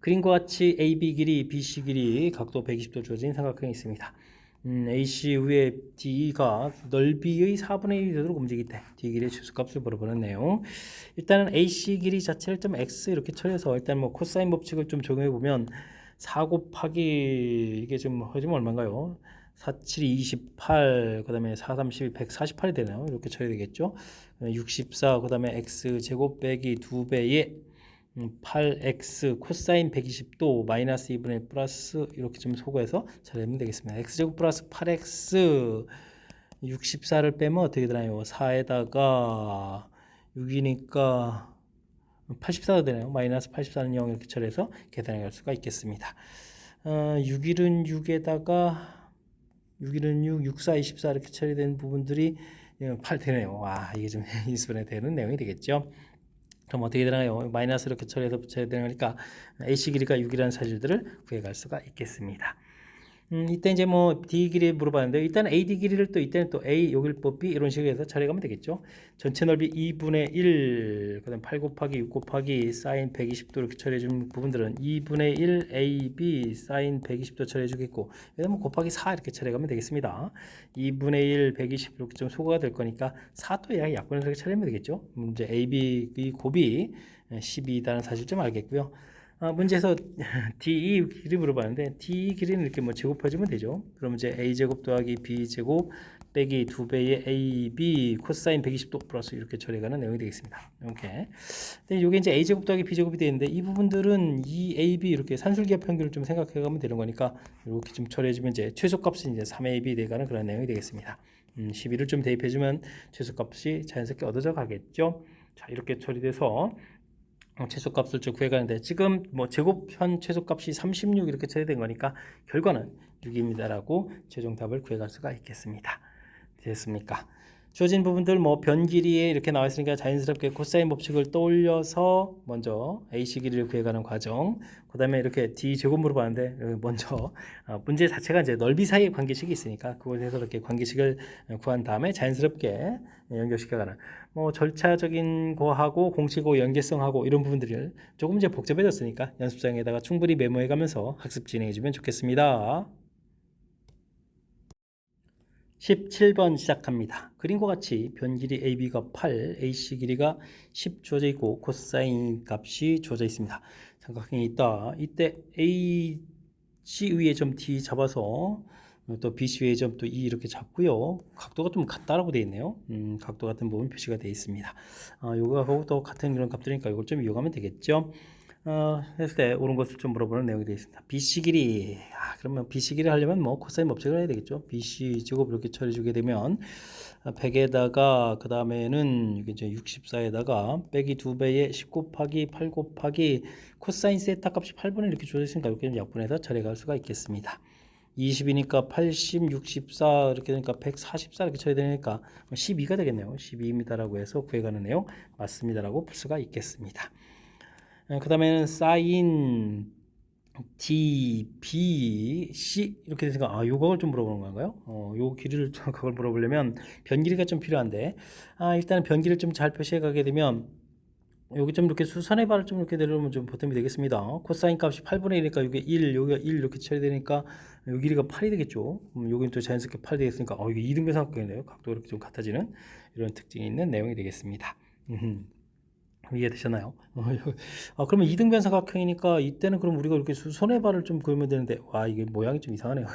그림과 같이 AB 길이, BC 길이 각도 120도 주어진 삼각형이 있습니다. AC 위에 D가 넓이의 4분의 1이 되도록 움직일 때 D 길이의 최소값을 물어보는 내용. 일단은 AC 길이 자체를 좀 X 이렇게 처리해서 일단 뭐 코사인 법칙을 좀 적용해 보면 4 곱하기 이게 좀 해주면 얼마인가요? 4, 7, 28, 그 다음에 4, 32, 148이 되나요? 이렇게 처리되겠죠? 64, 그 다음에 X 제곱 빼기 2배의 8x 코사인 120도 마이너스 2분의 플러스 이렇게 좀 소거해서 처리하면 되겠습니다. x제곱 플러스 8x 64를 빼면 어떻게 되나요? 4에다가 6이니까 84가 되네요. 마이너스 84는 0 이렇게 처리해서 계산해 갈 수가 있겠습니다. 6일은 6에다가 6일은 6, 64, 24 이렇게 처리된 부분들이 8 되네요. 와, 이게 좀 인수분해 되는 내용이 되겠죠. 그럼 어떻게 되나요? 마이너스 이렇게 처리해서 붙여야 되니까 AC 길이가 6이라는 사실들을 구해갈 수가 있겠습니다. 이때 이제 뭐 D 길이 물어봤는데 일단 AD 길이를 또 이때는 또 A 여길 뽑기 이런 식으로 해서 처리하면 되겠죠. 전체 넓이 2분의 1 그다음 8 곱하기 6 곱하기 사인 120도 이렇게 처리해 준 부분들은 2분의 1 AB 사인 120도 처리해 주겠고 여기다 뭐 곱하기 4 이렇게 처리해 가면 되겠습니다. 2분의 1 120 이렇게 좀 소거가 될 거니까 4도 약분해서 처리하면 되겠죠. 이제 AB의 곱이 12다는 사실 좀 알겠고요. 문제에서 DE 길이 물어봤는데 DE 길이는 이렇게 뭐 제곱해주면 되죠. 그럼 이제 A 제곱 더하기 B 제곱 빼기 2배의 AB 코사인 120도 플러스 이렇게 처리가는 내용이 되겠습니다. 이렇게. 근데 이게 이제 A 제곱 더하기 B 제곱이 되는데 이 부분들은 이 AB 이렇게 산술기하 평균을 좀 생각해가면 되는 거니까 이렇게 좀 처리해주면 이제 최소값이 이제 3AB 돼가는 그런 내용이 되겠습니다. 12를 좀 대입해주면 최소값이 자연스럽게 얻어져 가겠죠. 자, 이렇게 처리돼서 최소값을 좀 구해가는데 지금 뭐 제곱편 최소값이 36 이렇게 처리된 거니까 결과는 6입니다라고 최종 답을 구해갈 수가 있겠습니다. 됐습니까? 주어진 부분들 뭐 변 길이에 이렇게 나와 있으니까 자연스럽게 코사인 법칙을 떠올려서 먼저 AC 길이를 구해가는 과정. 그다음에 이렇게 D 제곱 물어봤는데 먼저 문제 자체가 이제 넓이 사이의 관계식이 있으니까 그곳에서 이렇게 관계식을 구한 다음에 자연스럽게 연결시켜가는 뭐 절차적인 거하고 공식하고 연계성하고 이런 부분들을 조금 이제 복잡해졌으니까 연습장에다가 충분히 메모해가면서 학습 진행해주면 좋겠습니다. 17번 시작합니다. 그림과 같이 변 길이 AB가 8, AC 길이가 10 주어져 있고 코사인 값이 주어져 있습니다. 삼각형이 있다. 이때 AC 위에 점 D 잡아서 또 BC 위에 점 또 E 이렇게 잡고요. 각도가 좀 같다라고 되어 있네요. 각도 같은 부분 표시가 되어 있습니다. 요거하고 또 같은 그런 값들이니까 이걸 좀 이용하면 되겠죠. 했을 때 옳은 것을 좀 물어보는 내용이 되어 있습니다. BC 길이 그러면 BC 길이 하려면 뭐 코사인 법칙을 해야 되겠죠. BC 제곱 이렇게 처리해 주게 되면 100에다가 그 다음에는 이제 64에다가 빼기 2배의 10 곱하기 8 곱하기 코사인 세타 값이 8분의 이렇게 주어져 있으니까 이렇게 약분해서 처리해 갈 수가 있겠습니다. 20이니까 80, 64 이렇게 되니까 144 이렇게 쳐야 되니까 12가 되겠네요. 12입니다라고 해서 구해가는 내용 맞습니다라고 풀 수가 있겠습니다. 그 다음에는 사인 D, B, C 이렇게 되니까 요걸 좀 물어보는 건가요? 요 길이를 그걸 물어보려면 변길이가 좀 필요한데 일단은 변길을 좀 잘 표시해 가게 되면 여기 좀 이렇게 수선의 발을 좀 이렇게 내려오면 좀 보탬이 되겠습니다. 코사인 값이 8분의 1이니까 여기 1, 여기가 1 이렇게 처리 되니까 여기 길이가 8이 되겠죠. 여기는 또 자연스럽게 8이 되겠으니까 이게 이등변 삼각형이네요. 각도가 이렇게 좀 같아지는 이런 특징이 있는 내용이 되겠습니다. 이해되셨나요? 그러면 이등변 삼각형이니까 이때는 그럼 우리가 이렇게 수선의 발을 좀 그리면 되는데 이게 모양이 좀 이상하네요.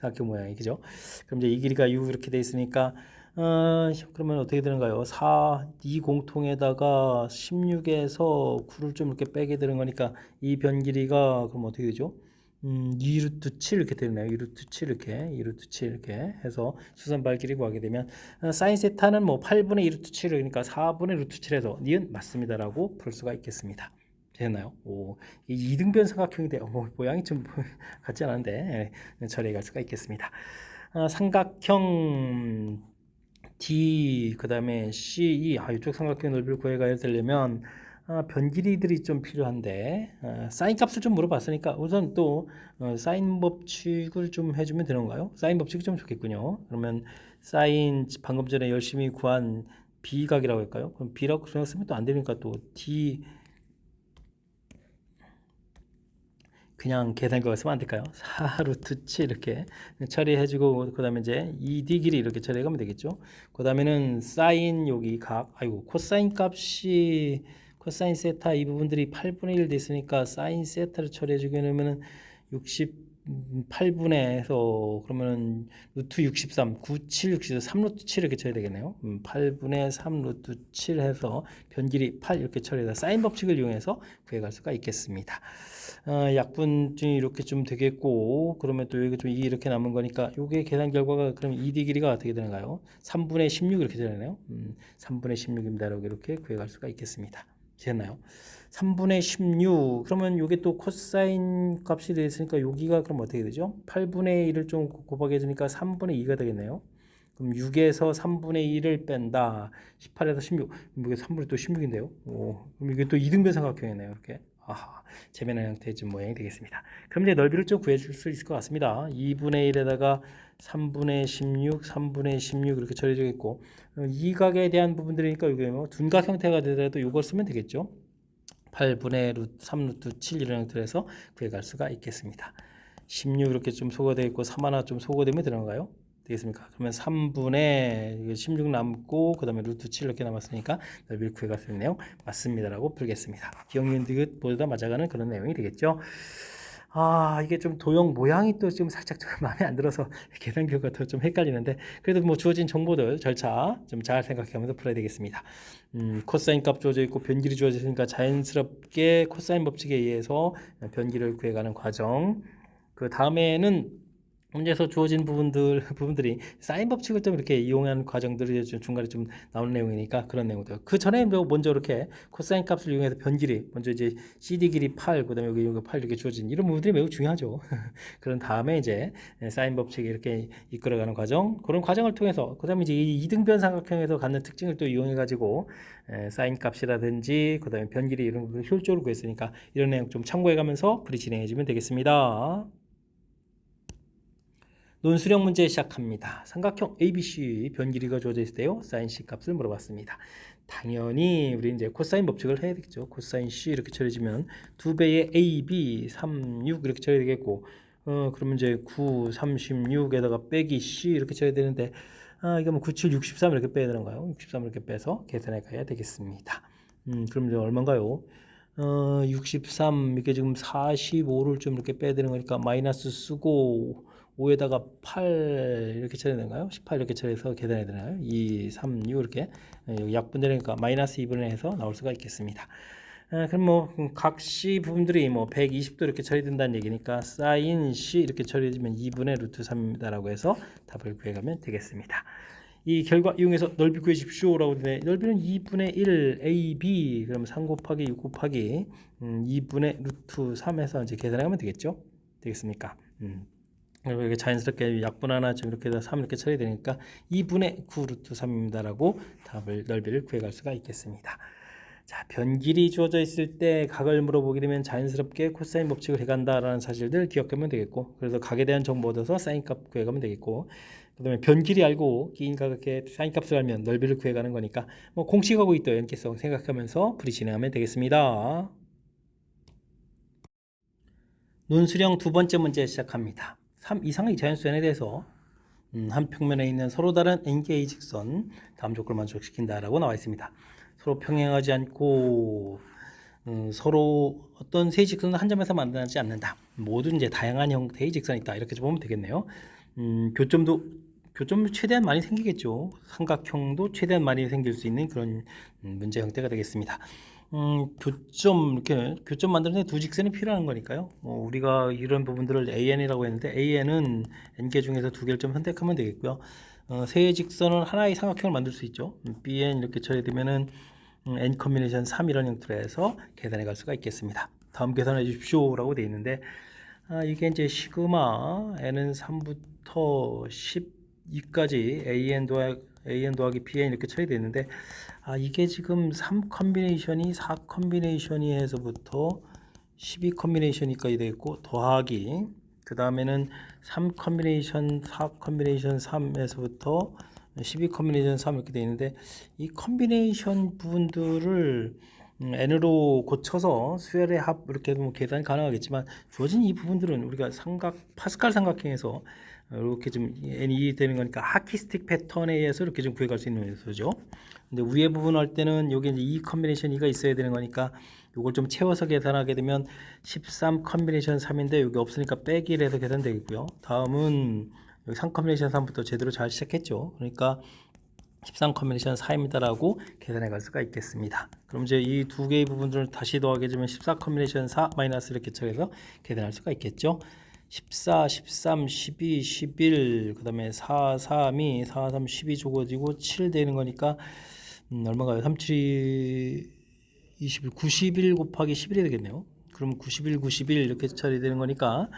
삼각형 모양이 그죠? 그럼 이제 이 길이가 6 이렇게 돼 있으니까 그러면 어떻게 되는가요? 4, 이 공통에다가 16에서 9를 좀 이렇게 빼게 되는 거니까 이 변 길이가 그럼 어떻게 되죠? 2루트 7 이렇게 되네요. 2루트 7 이렇게 2루트 7 이렇게 해서 수선발 길이 구하게 되면 사인 세타는 뭐 8분의 2루트 7 그러니까 4분의 루트 7에서 니은 맞습니다라고 풀 수가 있겠습니다. 됐나요? 이 2등변 삼각형인데 모양이 좀 같지 않은데 처리해 갈 수가 있겠습니다. 삼각형 D 그 다음에 CE 이쪽 삼각형 넓이를 구해가야 되려면 변 길이들이 좀 필요한데 사인 값을 좀 물어봤으니까 우선 또 사인 법칙을 좀 해주면 되는 건가요? 사인 법칙이 좀 좋겠군요. 그러면 사인 방금 전에 열심히 구한 B각이라고 할까요? 그럼 B라고 그냥 쓰면 또 안 되니까 또 D 그냥 계산기가 쓰면 안 될까요? 4루트 7 이렇게 처리해주고 그 다음에 이제 2D 길이 이렇게 처리하면 되겠죠. 그 다음에는 사인 여기 코사인 값이 코사인 세타 이 부분들이 8분의 1 됐으니까 사인 세타를 처리해주게 되면은 68분의 그러면은 루트 63, 9, 7, 64, 3루트 7 이렇게 쳐야 되겠네요. 8분의 3 루트 7 해서 변길이 8 이렇게 처리해서 사인 법칙을 이용해서 구해갈 수가 있겠습니다. 약분이 이렇게 좀 되겠고 그러면 또 여기 좀 이렇게 남은 거니까 요게 계산 결과가 그럼 2D 길이가 어떻게 되는가요? 3분의 16 이렇게 되네요. 3분의 16입니다. 이렇게 구해갈 수가 있겠습니다. 됐나요? 3분의 16 그러면 요게 또 코사인 값이 되어 있으니까 여기가 그럼 어떻게 되죠? 8분의 1을 좀 곱하게 해주니까 3분의 2가 되겠네요. 그럼 6에서 3분의 1을 뺀다. 18에서 16. 이게 3분의 또 16인데요. 그럼 이게 또 이등변 삼각형이네요. 이렇게. 재미난 형태의 좀 모양이 되겠습니다. 그럼 이제 넓이를 좀 구해줄 수 있을 것 같습니다. 2분의 1에다가 3분의 16, 3분의 16 이렇게 처리되겠고 이 각에 대한 부분들이니까 이게 뭐 둔각 형태가 되더라도 이걸 쓰면 되겠죠. 8분의 3 루트 7 이런 형태로 해서 구해갈 수가 있겠습니다. 16 이렇게 좀 소거되어 있고 3 하나 좀 소거되면 되는가요? 되겠습니까? 그러면 3분의 16 남고 그 다음에 루트 7 이렇게 남았으니까 넓이를 구해갈 수 있는 내용 맞습니다라고 풀겠습니다. 기억니은 디귿보다 맞아가는 그런 내용이 되겠죠. 이게 좀 도형 모양이 또 좀 살짝 좀 마음에 안 들어서 계산 결과가 좀 헷갈리는데 그래도 뭐 주어진 정보들 절차 좀 잘 생각하면서 풀어야 되겠습니다. 코사인 값 주어져 있고 변길이 주어져 있으니까 자연스럽게 코사인 법칙에 의해서 변길을 구해가는 과정. 그 다음에는 문제에서 주어진 부분들이 사인 법칙을 좀 이렇게 이용한 과정들이 중간에 좀 나오는 내용이니까 그런 내용들. 그 전에 먼저 이렇게 코사인 값을 이용해서 변 길이, 먼저 이제 CD 길이 8, 그다음에 여기 8 이렇게 주어진 이런 부분들이 매우 중요하죠. 그런 다음에 이제 사인 법칙이 이렇게 이끌어가는 과정, 그런 과정을 통해서 그다음에 이제 이 이등변 삼각형에서 갖는 특징을 또 이용해 가지고 사인 값이라든지 그다음에 변 길이 이런 걸 효율적으로 구했으니까 이런 내용 좀 참고해가면서 풀이 진행해주면 되겠습니다. 논술형 문제 시작합니다. 삼각형 ABC 변 길이가 주어져 있을 때요. 사인 C 값을 물어봤습니다. 당연히 우리 이제 코사인 법칙을 해야 되겠죠. 코사인 C 이렇게 처리해주면 2배의 AB 36 이렇게 처리 되겠고 그러면 이제 9 36에다가 빼기 C 이렇게 처리 되는데 이거 뭐 97 63 이렇게 빼야 되는가요? 63 이렇게 빼서 계산해 가야 되겠습니다. 그럼 이제 얼마인가요? 63 이게 지금 45를 좀 이렇게 빼야 되는 거니까 마이너스 쓰고 5에다가 8 이렇게 처리해야 되나요? 18 이렇게 처리해서 계산해야 되나요? 2, 3, 6 이렇게 약분되니까 마이너스 2분의 해서 나올 수가 있겠습니다. 그럼 뭐 각 C 부분들이 뭐 120도 이렇게 처리된다는 얘기니까 사인 C 이렇게 처리해주면 2분의 루트 3입니다라고 해서 답을 구해가면 되겠습니다. 이 결과 이용해서 넓이 구해주십시오라고 되네. 넓이는 2분의 1 AB 그러면 3 곱하기 6 곱하기 2분의 루트 3에서 이제 계산하면 되겠죠? 되겠습니까? 그리고 이렇게 자연스럽게 약분 하나 좀 이렇게 해서 3 이렇게 처리되니까 2분의 9 루트 3입니다라고 답을 넓이를 구해갈 수가 있겠습니다. 자, 변길이 주어져 있을 때 각을 물어보게 되면 자연스럽게 코사인 법칙을 해간다라는 사실들 기억하면 되겠고, 그래서 각에 대한 정보 얻어서 사인 값 구해가면 되겠고, 그다음에 변길이 알고 긴 각의 사인 값을 알면 넓이를 구해가는 거니까 뭐 공식하고 있던 연계성 생각하면서 풀이 진행하면 되겠습니다. 논술형 두 번째 문제 시작합니다. 3 이상의 자연수연에 대해서 한 평면에 있는 서로 다른 n개의 직선 다음 조건을 만족시킨다라고 나와 있습니다. 서로 평행하지 않고 서로 어떤 세 직선은 한 점에서 만나지 않는다. 모두 이제 다양한 형태의 직선이 있다. 이렇게 보면 되겠네요. 교점도 최대한 많이 생기겠죠. 삼각형도 최대한 많이 생길 수 있는 그런 문제 형태가 되겠습니다. 교점 만드는 데 두 직선이 필요한 거니까요. 우리가 이런 부분들을 AN이라고 했는데 AN은 n개 중에서 두 개를 좀 선택하면 되겠고요. 세 직선은 하나의 삼각형을 만들 수 있죠. BN 이렇게 처리되면은 n 커뮤니션 3 이런 형태로 해서 계산해 갈 수가 있겠습니다. 다음 계산해 주십시오 라고 되어 있는데 이게 이제 시그마 n은 3부터 12까지 an 더하기 bn 이렇게 처리되어 있는데 이게 지금 3 컨비네이션이 4 컨비네이션이 해서부터 12 컨비네이션이까지 되어 있고 더하기 그 다음에는 3 컨비네이션 4 컨비네이션 3에서부터 12 컨비네이션 3 이렇게 되어 있는데 이 컨비네이션 부분들을 n으로 고쳐서 수열의 합 이렇게 뭐 계산이 가능하겠지만 주어진 이 부분들은 우리가 파스칼 삼각형에서 이렇게 좀 n이 되는 거니까 하키스틱 패턴에 의해서 이렇게 좀 구해갈 수 있는 요소죠. 근데 위에 부분 할 때는 여기 이제 이 컨비네이션 2가 있어야 되는 거니까 이걸 좀 채워서 계산하게 되면 13 컨비네이션 3인데 여기 없으니까 빼기를 해서 계산되겠고요. 다음은 여기 3 컨비네이션 3부터 제대로 잘 시작했죠. 그러니까 13 컨비네이션 4입니다라고 계산해 갈 수가 있겠습니다. 그럼 이제 이 두 개의 부분들을 다시 더하게 되면 14 컨비네이션 4 마이너스 이렇게 처리해서 계산할 수가 있겠죠. 14, 13, 12, 11, 그 다음에 4, 3이 4, 3, 12 적어지고 7 되는 거니까 얼마가요? 3, 7, 21, 91 곱하기 11이 되겠네요. 그럼 91, 91 이렇게 처리되는 거니까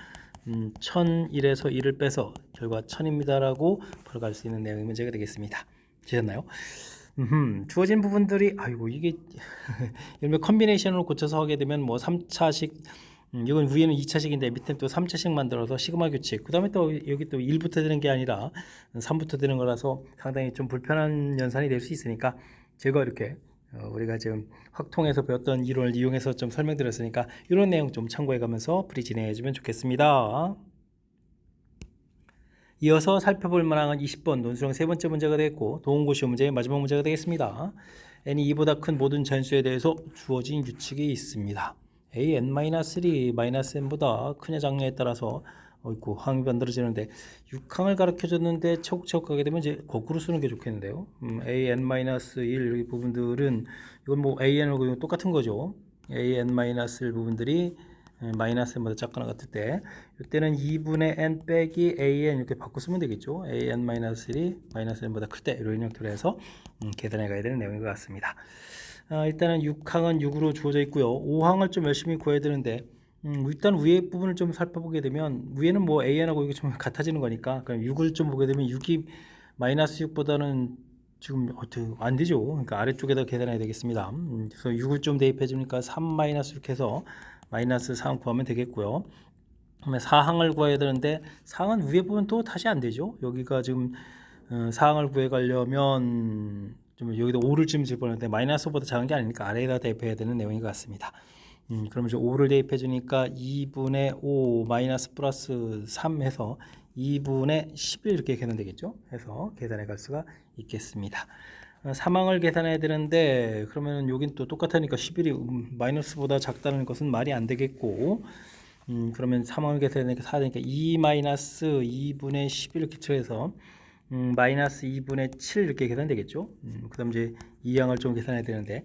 1001에서 1을 빼서 결과 1000입니다라고 풀어갈 수 있는 내용의 문제가 되겠습니다. 되셨나요? 주어진 부분들이 이게 이런 컨비네이션으로 고쳐서 하게 되면 뭐 3차식 이건 위에는 2차식인데 밑에는 또 3차식 만들어서 시그마 규칙 그 다음에 또 여기 또 1부터 되는 게 아니라 3부터 되는 거라서 상당히 좀 불편한 연산이 될 수 있으니까 제가 이렇게 우리가 지금 확통에서 배웠던 이론을 이용해서 좀 설명드렸으니까 이런 내용 좀 참고해 가면서 풀이 진행해 주면 좋겠습니다. 이어서 살펴볼 만한 20번 논술형 세 번째 문제가 되겠고 도움고시 문제의 마지막 문제가 되겠습니다. n이 2보다 큰 모든 잔수에 대해서 주어진 규칙이 있습니다. a n-3 n보다 크냐 작냐에 따라서 항이 만들어지는데 6항을 가르쳐 줬는데 차곡차곡 가게 되면 이제 거꾸로 쓰는 게 좋겠는데요. a n-1 이 부분들은 이건 뭐 a n하고 똑같은 거죠. a n-1 부분들이 마이너스 n보다 작거나 같을 때 이때는 2분의 n 빼기 an 이렇게 바꿔 쓰면 되겠죠. an-1이 마이너스 n보다 클 때 이런 형태로 해서 계산해 가야 되는 내용인 것 같습니다. 일단은 6항은 6으로 주어져 있고요. 5항을 좀 열심히 구해야 되는데 일단 위에 부분을 좀 살펴보게 되면 위에는 뭐 an하고 이게 좀 같아지는 거니까 그럼 6을 좀 보게 되면 6이 마이너스 6보다는 지금 안 되죠. 그러니까 아래쪽에다 계산해야 되겠습니다. 그래서 6을 좀 대입해 주니까 3 마이너스 이렇게 해서 마이너스 4항 구하면 되겠고요. 그러면 4항을 구해야 되는데 4항은 위에 부분 또 다시 안 되죠. 여기가 지금 4항을 구해 가려면 좀 여기다 5를 좀 집어넣는데 마이너스 5보다 작은 게 아니니까 아래에다 대입해야 되는 내용인 것 같습니다. 그러면 이제 5를 대입해 주니까 2분의 5 마이너스 플러스 3 해서 2분의 11 이렇게 계산되겠죠. 해서 계산해 갈 수가 있겠습니다. 3항을 계산해야 되는데 그러면 여긴 또 똑같으니까 11이 마이너스보다 작다는 것은 말이 안 되겠고 그러면 3항을 계산하니까 4 되니까 2 마이너스 2분의 11 이렇게 처해서 마이너스 2분의 7 이렇게 계산되겠죠. 그 다음 이제 2항을 좀 계산해야 되는데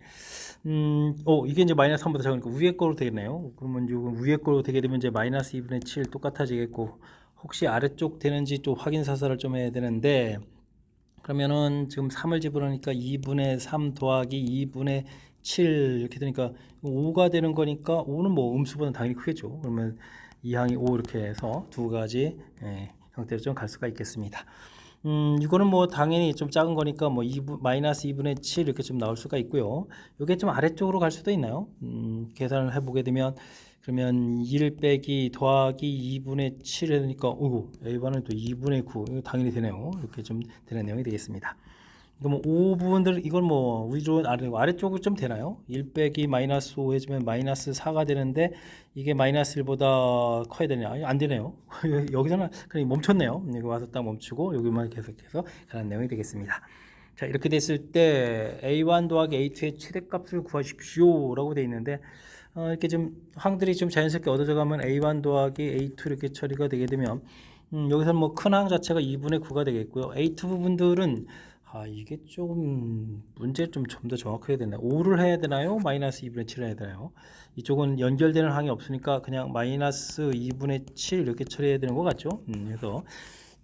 이게 이제 마이너스 3보다 작으니까 위에 거로 되겠네요. 그러면 이거 위에 거로 되게 되면 이제 마이너스 2분의 7 똑같아지겠고 혹시 아래쪽 되는지 좀 확인 사살을 좀 해야 되는데 그러면은 지금 3을 집어넣으니까 2분의 3 더하기 2분의 7 이렇게 되니까 5가 되는 거니까 5는 뭐 음수보다 당연히 크겠죠. 그러면 2항이 5 이렇게 해서 두 가지 형태로 좀 갈 수가 있겠습니다. 이거는 뭐 당연히 좀 작은 거니까 뭐 마이너스 2분의 7 이렇게 좀 나올 수가 있고요. 이게 좀 아래쪽으로 갈 수도 있나요? 계산을 해보게 되면 그러면 1 빼기 더하기 2분의 7 해니까 어이구 A반은 또 2분의 9 이거 당연히 되네요. 이렇게 좀 되는 내용이 되겠습니다. 이거 뭐 5부분들 이걸 뭐 위로 아래쪽으로 좀 되나요? 1 빼기 마이너스 5 해주면 마이너스 4가 되는데 이게 마이너스 1보다 커야 되냐? 안 되네요. 여기서는 그냥 멈췄네요. 여기 와서 딱 멈추고 여기만 계속해서 가는 내용이 되겠습니다. 자, 이렇게 됐을 때 A1 더하기 A2의 최대값을 구하십시오 라고 되어 있는데 이렇게 좀 항들이 좀 자연스럽게 얻어져 가면 A1 더하기 A2 이렇게 처리가 되게 되면 여기서는 뭐 큰 항 자체가 2분의 9가 되겠고요. A2 부분들은 이게 좀 문제를 좀 더 정확하게 해야 되나요? 5를 해야 되나요? 마이너스 2분의 7을 해야 되나요? 이쪽은 연결되는 항이 없으니까 그냥 마이너스 2분의 7 이렇게 처리해야 되는 것 같죠? 그래서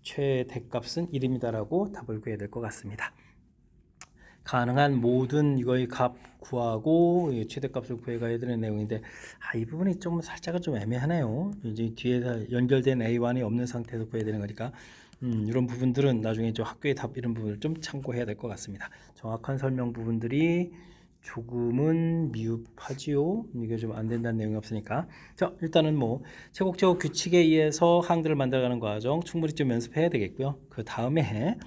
최대값은 1입니다라고 답을 구해야 될 것 같습니다. 가능한 모든 이거의 값 구하고 최대값을 구해가야 되는 내용인데 이 부분이 좀 살짝은 좀 애매하네요. 이제 뒤에서 연결된 A1이 없는 상태에서 구해야 되는 거니까 이런 부분들은 나중에 좀 학교의 답 이런 부분을 좀 참고해야 될 것 같습니다. 정확한 설명 부분들이 조금은 미흡하지요. 이게 좀 안 된다는 내용이 없으니까. 자, 일단은 뭐 제곱제곱 규칙에 의해서 항들을 만들어가는 과정 충분히 좀 연습해야 되겠고요. 그 다음에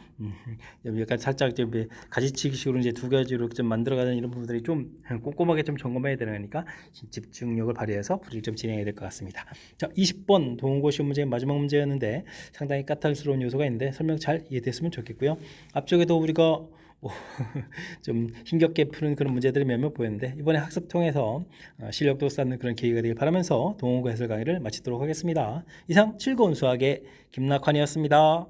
약간 살짝 좀 가지치기식으로 이제 두 가지로 좀 만들어가는 이런 부분들이 좀 꼼꼼하게 좀 점검해야 되는 거니까 집중력을 발휘해서 풀이를 좀 진행해야 될 것 같습니다. 자, 20번 동국어 시험 문제 마지막 문제였는데 상당히 까탈스러운 요소가 있는데 설명 잘 이해됐으면 좋겠고요. 앞쪽에도 우리가 좀 힘겹게 푸는 그런 문제들이 몇몇 보였는데 이번에 학습 통해서 실력도 쌓는 그런 계기가 되길 바라면서 동국어 해설 강의를 마치도록 하겠습니다. 이상 즐거운 수학의 김낙환이었습니다.